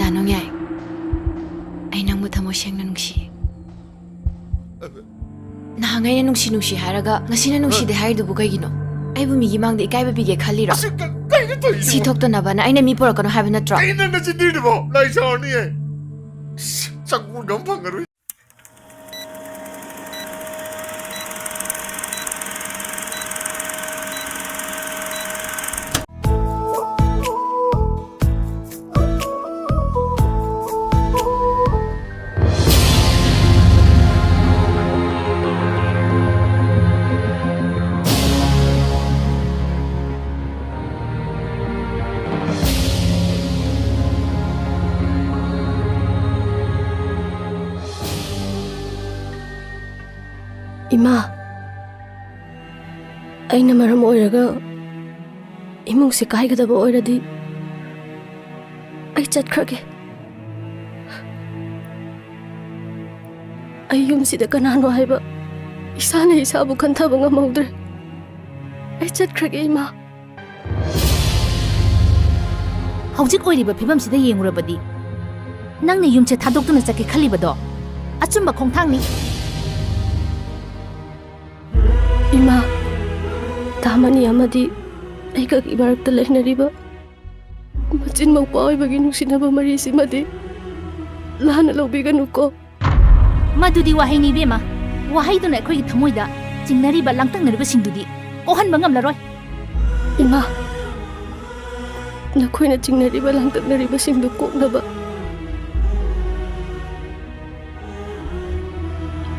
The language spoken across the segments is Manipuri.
Danong yai. Ay nang muthamo siyang nanungsi. Nahangay na nungsi haraga ngasi na nungsi de hayar dubu kaygino. Ay bumigi mangda ikay babige khaliro. Si thokto na ba na ay na mi pora kano habi na tro. Ay na chindi de bo. Lai saw ni eh. Sakun gam phangaru. Ima, aina maram oiraga imung se kaigadaba oiradi ai chatkrage. Ai yumsida kanano haiba isana isabu kanthaba ngamawdre. Ai chatkrage ima. Hawjik oiriba phibamsida yengurabadi nangni yumche thadoktuna chake khalibado achumba khongthangni. Ima, tamani amadi aika ibarakta lehnariba machin maupa oibagi nungsinaba marisi madi lana laubiganuko. Madudi wahai ni bema wahai duna akhoi thamoida chingnariba langtangnariba singdudi kohanba ngamlaroi. Ima, nakoina chingnariba langtangnariba singdu koknaba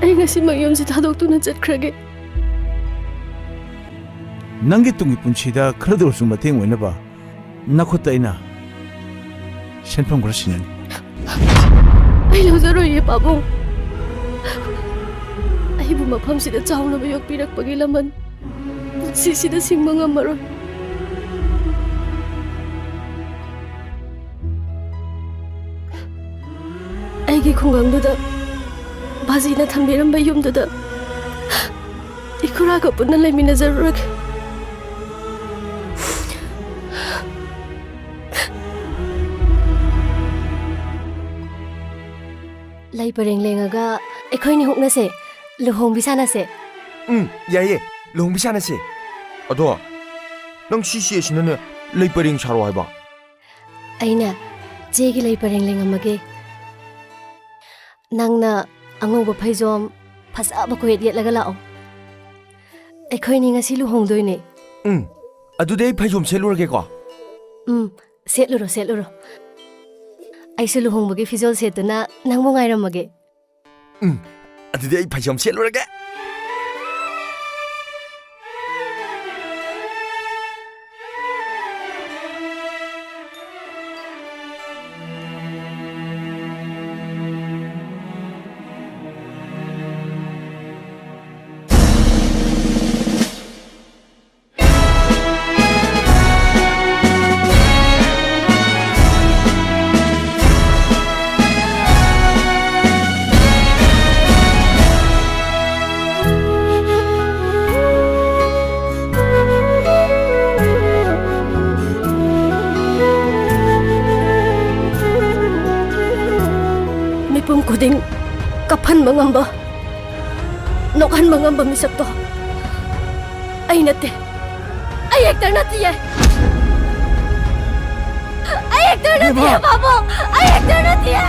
ai ngasi mayumsi thadoktuna chatkrage. Nangi tungi punchida khrador su mateng oina ba nakhota ina senpam grasinan ai lozaro ye babung ai bu mafam sida chawna ba yok pirak pagi laman sida singma ngamaro. Ai gi khungangda bazina thambiram ba yumda ikura ka punna lemina zarurak. Lai pareng lengaga ekhoi ni hukna se luhong bisana se. Yaye, luhong bisana se. Ado, nang sisi esinane lai pareng saro haiba. Aina jegi lai pareng lengamage. Nangna angoba phaijom phasaba ko yet laga lao. Ekhoi ni ngasi luhong doine. Adudei phaijom selurage ko. Setluro. Aise luhongbagi fizol setuna nangmo ngairamage. Adudei phaijom selurage. Kuding kapan mangamba nokan mangamba misakto ay nate ay ektar nate ye ay ektar nate ye babo ay ektar nate ye.